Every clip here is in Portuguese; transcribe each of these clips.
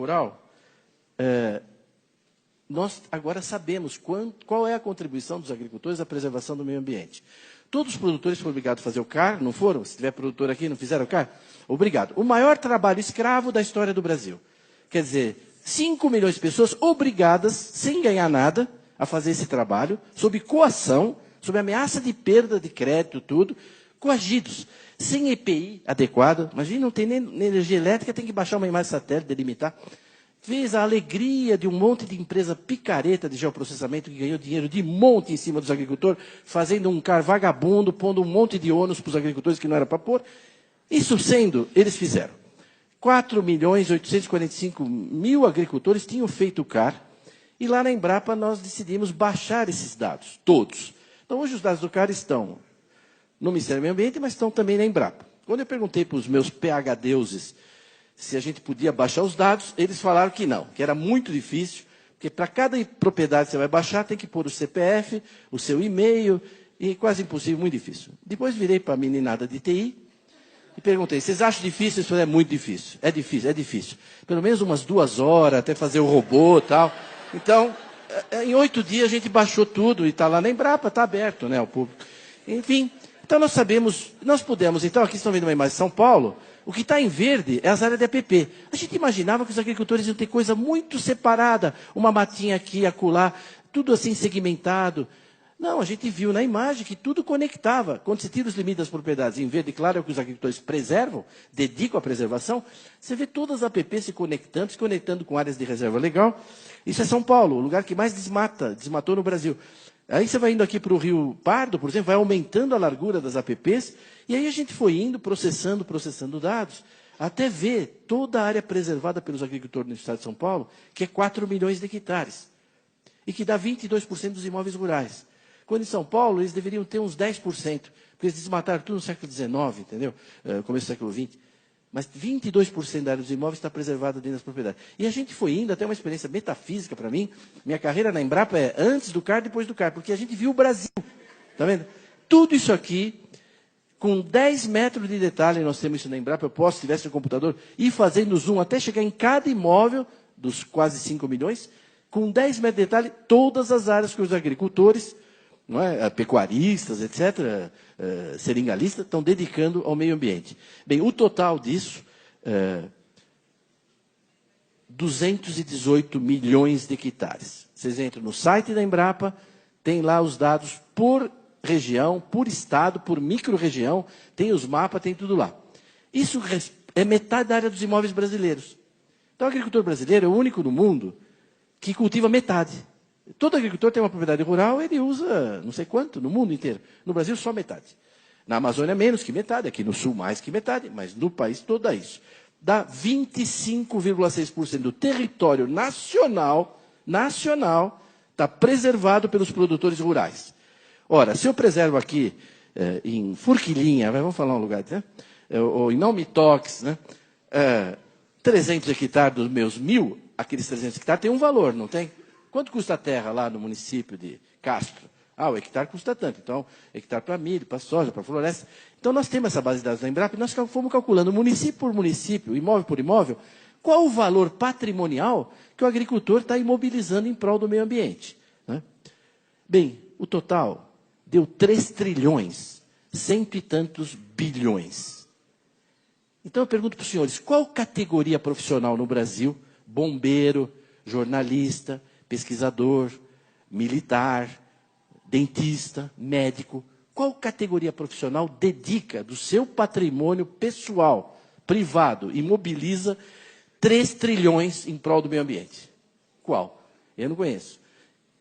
rural, nós agora sabemos qual é a contribuição dos agricultores à preservação do meio ambiente. Todos os produtores foram obrigados a fazer o CAR, não foram? Se tiver produtor aqui, não fizeram o CAR? Obrigado. O maior trabalho escravo da história do Brasil. Quer dizer, 5 milhões de pessoas obrigadas, sem ganhar nada, a fazer esse trabalho, sob coação, sob ameaça de perda de crédito, tudo, coagidos, sem EPI adequado. Imagina, não tem nem energia elétrica, tem que baixar uma imagem satélite, delimitar. Fez a alegria de um monte de empresa picareta de geoprocessamento que ganhou dinheiro de monte em cima dos agricultores, fazendo um CAR vagabundo, pondo um monte de ônus para os agricultores que não era para pôr. Isso sendo, eles fizeram. 4.845.000 agricultores tinham feito o CAR, e lá na Embrapa nós decidimos baixar esses dados, todos. Então, hoje os dados do CAR estão no Ministério do Meio Ambiente, mas estão também na Embrapa. Quando eu perguntei para os meus PhDeuses se a gente podia baixar os dados, eles falaram que não, que era muito difícil, porque para cada propriedade que você vai baixar, tem que pôr o CPF, o seu e-mail, e quase impossível, muito difícil. Depois virei para a meninada de TI e perguntei, vocês acham difícil? Eles falaram, é muito difícil, é difícil, é difícil. Pelo menos umas 2 horas, até fazer o robô e tal. Então, em 8 dias a gente baixou tudo, e está lá na Embrapa, está aberto, né, ao público. Enfim, então nós sabemos, nós pudemos, então aqui estão vendo uma imagem de São Paulo, o que está em verde é as áreas de APP. A gente imaginava que os agricultores iam ter coisa muito separada, uma matinha aqui, acolá, tudo assim segmentado. Não, a gente viu na imagem que tudo conectava. Quando se tira os limites das propriedades em verde claro, é o que os agricultores preservam, dedicam à preservação, você vê todas as APP se conectando com áreas de reserva legal. Isso é São Paulo, o lugar que mais desmatou no Brasil. Aí você vai indo aqui para o Rio Pardo, por exemplo, vai aumentando a largura das APPs, e aí a gente foi indo, processando dados, até ver toda a área preservada pelos agricultores no estado de São Paulo, que é 4 milhões de hectares, e que dá 22% dos imóveis rurais. Quando em São Paulo, eles deveriam ter uns 10%, porque eles desmataram tudo no século XIX, entendeu? Começo do século XX. Mas 22% da área dos imóveis está preservada dentro das propriedades. E a gente foi indo, até uma experiência metafísica para mim. Minha carreira na Embrapa é antes do CAR, depois do CAR, porque a gente viu o Brasil. Está vendo? Tudo isso aqui, com 10 metros de detalhe, nós temos isso na Embrapa, eu posso, se tivesse um computador, ir fazendo zoom até chegar em cada imóvel, dos quase 5 milhões, com 10 metros de detalhe, todas as áreas que os agricultores, não é, pecuaristas, etc., seringalistas, estão dedicando ao meio ambiente. Bem, o total disso, 218 milhões de hectares. Vocês entram no site da Embrapa, tem lá os dados por região, por estado, por micro-região, tem os mapas, tem tudo lá. Isso é metade da área dos imóveis brasileiros. Então, o agricultor brasileiro é o único no mundo que cultiva metade. Todo agricultor tem uma propriedade rural, ele usa não sei quanto, no mundo inteiro. No Brasil, só metade. Na Amazônia, menos que metade. Aqui no Sul, mais que metade. Mas no país todo dá isso. Dá 25,6% do território nacional está preservado pelos produtores rurais. Ora, se eu preservo aqui em Forquilinha, vamos falar um lugar, né? Ou em Naumitox, né? 300 hectares dos meus 1.000, aqueles 300 hectares têm um valor, não tem? Quanto custa a terra lá no município de Castro? O hectare custa tanto. Então, hectare para milho, para soja, para floresta. Então, nós temos essa base de dados da Embrapa e nós fomos calculando, município por município, imóvel por imóvel, qual o valor patrimonial que o agricultor está imobilizando em prol do meio ambiente. Né? Bem, o total deu 3 trilhões, cento e tantos bilhões. Então, eu pergunto para os senhores, qual categoria profissional no Brasil, bombeiro, jornalista, pesquisador, militar, dentista, médico, qual categoria profissional dedica do seu patrimônio pessoal, privado, e mobiliza 3 trilhões em prol do meio ambiente? Qual? Eu não conheço.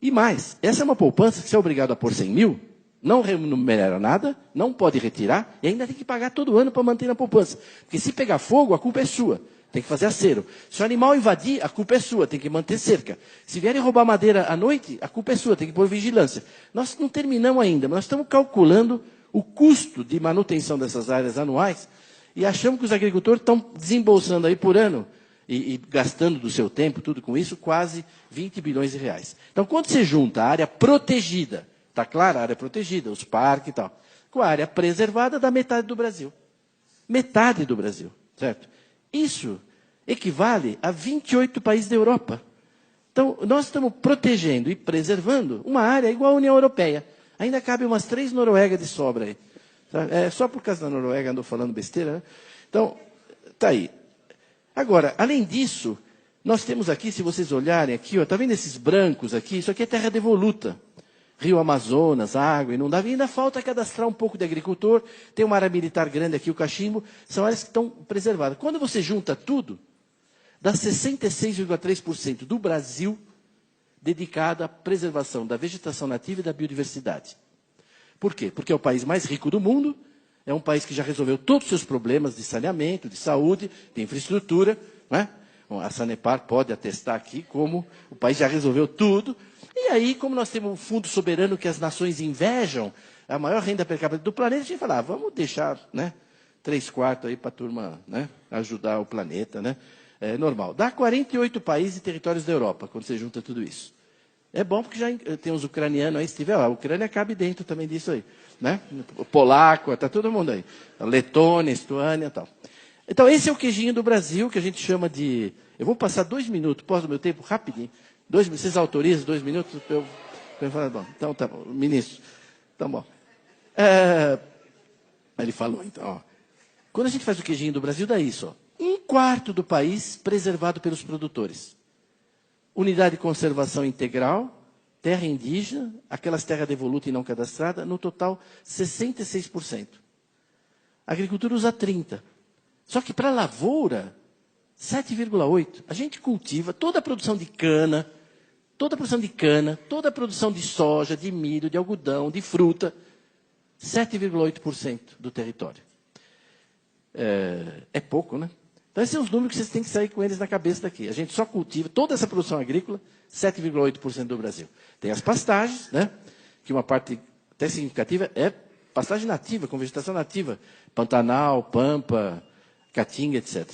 E mais, essa é uma poupança que você é obrigado a pôr 100 mil, não remunera nada, não pode retirar, e ainda tem que pagar todo ano para manter na poupança. Porque se pegar fogo, a culpa é sua. Tem que fazer acero. Se o animal invadir, a culpa é sua, tem que manter cerca. Se vierem roubar madeira à noite, a culpa é sua, tem que pôr vigilância. Nós não terminamos ainda, mas nós estamos calculando o custo de manutenção dessas áreas anuais e achamos que os agricultores estão desembolsando aí por ano e gastando do seu tempo, tudo com isso, quase 20 bilhões de reais. Então, quando você junta a área protegida, está claro? A área protegida, os parques e tal, com a área preservada, dá metade do Brasil. Metade do Brasil, certo? Isso equivale a 28 países da Europa. Então, nós estamos protegendo e preservando uma área igual à União Europeia. Ainda cabe umas 3 Noruegas de sobra aí. É só por causa da Noruega andou falando besteira, né? Então, está aí. Agora, além disso, nós temos aqui, se vocês olharem aqui, está vendo esses brancos aqui? Isso aqui é terra devoluta. Rio Amazonas, água, inundável. E ainda falta cadastrar um pouco de agricultor. Tem uma área militar grande aqui, o Cachimbo. São áreas que estão preservadas. Quando você junta tudo, dá 66,3% do Brasil dedicado à preservação da vegetação nativa e da biodiversidade. Por quê? Porque é o país mais rico do mundo, é um país que já resolveu todos os seus problemas de saneamento, de saúde, de infraestrutura. Né? Bom, a Sanepar pode atestar aqui como o país já resolveu tudo. E aí, como nós temos um fundo soberano que as nações invejam, a maior renda per capita do planeta, a gente fala, vamos deixar 3/4 aí para a turma ajudar o planeta. Né? É normal. Dá 48 países e territórios da Europa, quando você junta tudo isso. É bom porque já tem os ucranianos aí, se tiver, a Ucrânia cabe dentro também disso aí. Né? O polaco, está todo mundo aí. A Letônia, Estônia e tal. Então, esse é o queijinho do Brasil, que a gente chama de... Eu vou passar 2 minutos, posso do meu tempo, rapidinho. Vocês autorizam 2 minutos? Bom, então tá bom, ministro. Então, bom. Ele falou, então, ó. Quando a gente faz o queijinho do Brasil, dá isso, ó. 1/4 do país preservado pelos produtores. Unidade de conservação integral, terra indígena, aquelas terras devolutas e não cadastradas, no total, 66%. A agricultura usa 30%. Só que para a lavoura, 7,8%. A gente cultiva toda a produção de cana, toda a produção de soja, de milho, de algodão, de fruta, 7,8% do território. É pouco, né? Então, esses são os números que vocês têm que sair com eles na cabeça daqui. A gente só cultiva toda essa produção agrícola, 7,8% do Brasil. Tem as pastagens, né? Que uma parte até significativa é pastagem nativa, com vegetação nativa. Pantanal, Pampa, Caatinga, etc.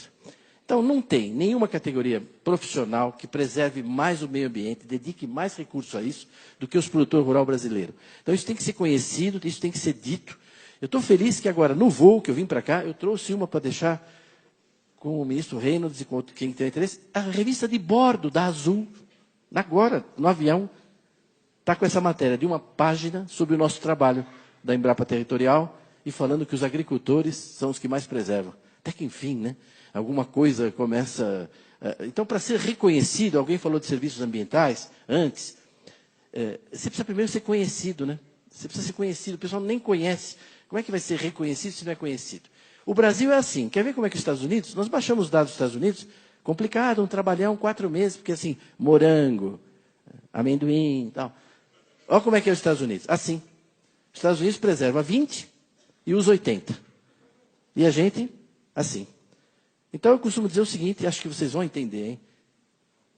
Então, não tem nenhuma categoria profissional que preserve mais o meio ambiente, dedique mais recursos a isso, do que os produtores rurais brasileiros. Então, isso tem que ser conhecido, isso tem que ser dito. Eu estou feliz que agora, no voo que eu vim para cá, eu trouxe uma para deixar com o ministro Reynolds e com quem tem interesse, a revista de bordo da Azul, agora, no avião, está com essa matéria de uma página sobre o nosso trabalho da Embrapa Territorial e falando que os agricultores são os que mais preservam. Até que, enfim, né, alguma coisa começa... Então, para ser reconhecido, alguém falou de serviços ambientais antes, você precisa primeiro ser conhecido, né? Você precisa ser conhecido, o pessoal nem conhece. Como é que vai ser reconhecido se não é conhecido? O Brasil é assim. Quer ver como é que os Estados Unidos? Nós baixamos os dados dos Estados Unidos, complicado, um trabalhão, 4 meses, porque assim, morango, amendoim e tal. Olha como é que é os Estados Unidos. Assim. Os Estados Unidos preserva 20 e usa 80. E a gente, assim. Então eu costumo dizer o seguinte, acho que vocês vão entender, hein?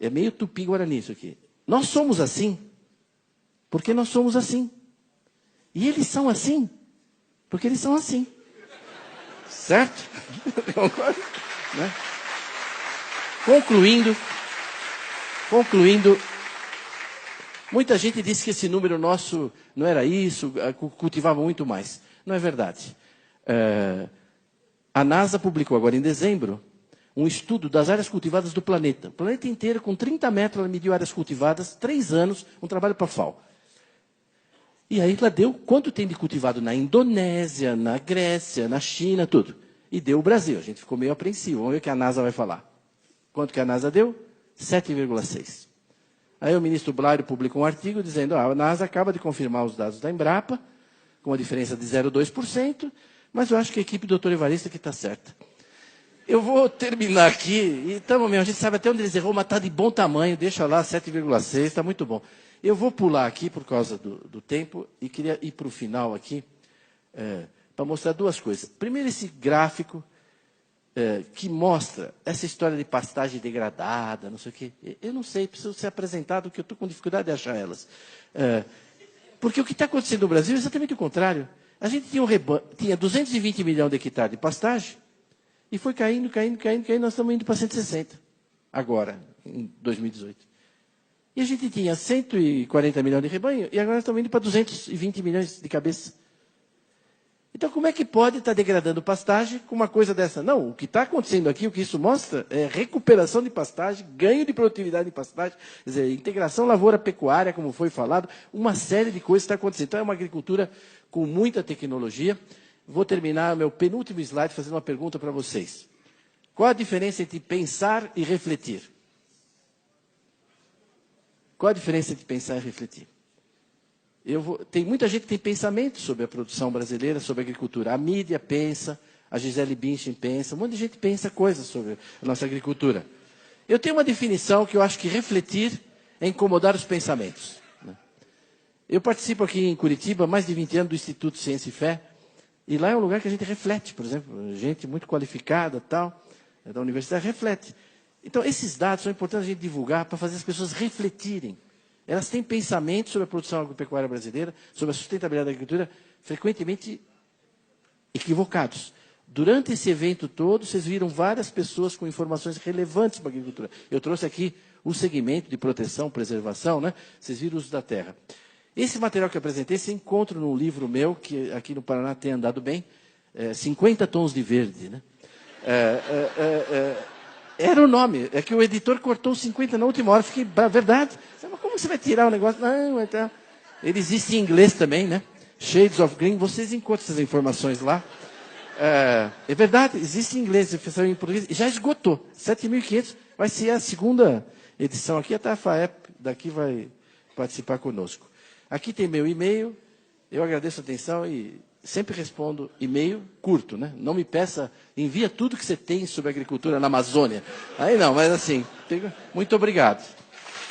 É meio tupi-guarani isso aqui. Nós somos assim, porque nós somos assim. E eles são assim, porque eles são assim. Certo? Concordo? Né? Concluindo, muita gente disse que esse número nosso não era isso, cultivava muito mais. Não é verdade. A NASA publicou agora em dezembro um estudo das áreas cultivadas do planeta. O planeta inteiro, com 30 metros, ela mediu áreas cultivadas, 3 anos, um trabalho para a FAO. E aí ela deu quanto tem de cultivado na Indonésia, na Grécia, na China, tudo. E deu o Brasil. A gente ficou meio apreensivo. Vamos ver o que a NASA vai falar. Quanto que a NASA deu? 7,6. Aí o ministro Blário publicou um artigo dizendo a NASA acaba de confirmar os dados da Embrapa, com uma diferença de 0,2%, mas eu acho que a equipe do Dr. Evarista que está certa. Eu vou terminar aqui, e a gente sabe até onde eles errou, mas está de bom tamanho, deixa lá 7,6, está muito bom. Eu vou pular aqui por causa do tempo e queria ir para o final aqui para mostrar 2 coisas. Primeiro, esse gráfico que mostra essa história de pastagem degradada, não sei o quê. Eu não sei, preciso ser apresentado, porque eu estou com dificuldade de achar elas. Porque o que está acontecendo no Brasil é exatamente o contrário. A gente tinha 220 milhões de hectares de pastagem e foi caindo, nós estamos indo para 160, agora, em 2018. E a gente tinha 140 milhões de rebanho, e agora estamos indo para 220 milhões de cabeça. Então, como é que pode estar degradando pastagem com uma coisa dessa? Não, o que está acontecendo aqui, o que isso mostra, é recuperação de pastagem, ganho de produtividade de pastagem, quer dizer, integração lavoura-pecuária, como foi falado, uma série de coisas está acontecendo. Então, é uma agricultura com muita tecnologia. Vou terminar meu penúltimo slide fazendo uma pergunta para vocês. Qual a diferença entre pensar e refletir? Qual a diferença entre pensar e refletir? Tem muita gente que tem pensamento sobre a produção brasileira, sobre a agricultura. A mídia pensa, a Gisele Bündchen pensa, um monte de gente pensa coisas sobre a nossa agricultura. Eu tenho uma definição que eu acho que refletir é incomodar os pensamentos. Eu participo aqui em Curitiba há mais de 20 anos do Instituto Ciência e Fé, e lá é um lugar que a gente reflete, por exemplo, gente muito qualificada, tal, da universidade, reflete. Então, esses dados são importantes a gente divulgar para fazer as pessoas refletirem. Elas têm pensamentos sobre a produção agropecuária brasileira, sobre a sustentabilidade da agricultura, frequentemente equivocados. Durante esse evento todo, vocês viram várias pessoas com informações relevantes para a agricultura. Eu trouxe aqui o segmento de proteção, preservação, né? Vocês viram o uso da terra. Esse material que eu apresentei, você encontra num livro meu, que aqui no Paraná tem andado bem, 50 Tons de Verde, né? Era o nome, é que o editor cortou 50 na última hora, fiquei, verdade, mas como você vai tirar o negócio? Não, então, ele existe em inglês também, né? Shades of Green, vocês encontram essas informações lá. É verdade, existe em inglês, em português, já esgotou, 7.500, vai ser a segunda edição aqui, até a FAEP daqui vai participar conosco. Aqui tem meu e-mail, eu agradeço a atenção e sempre respondo e-mail curto, né? Não me peça, envia tudo que você tem sobre agricultura na Amazônia. Aí não, mas assim, muito obrigado.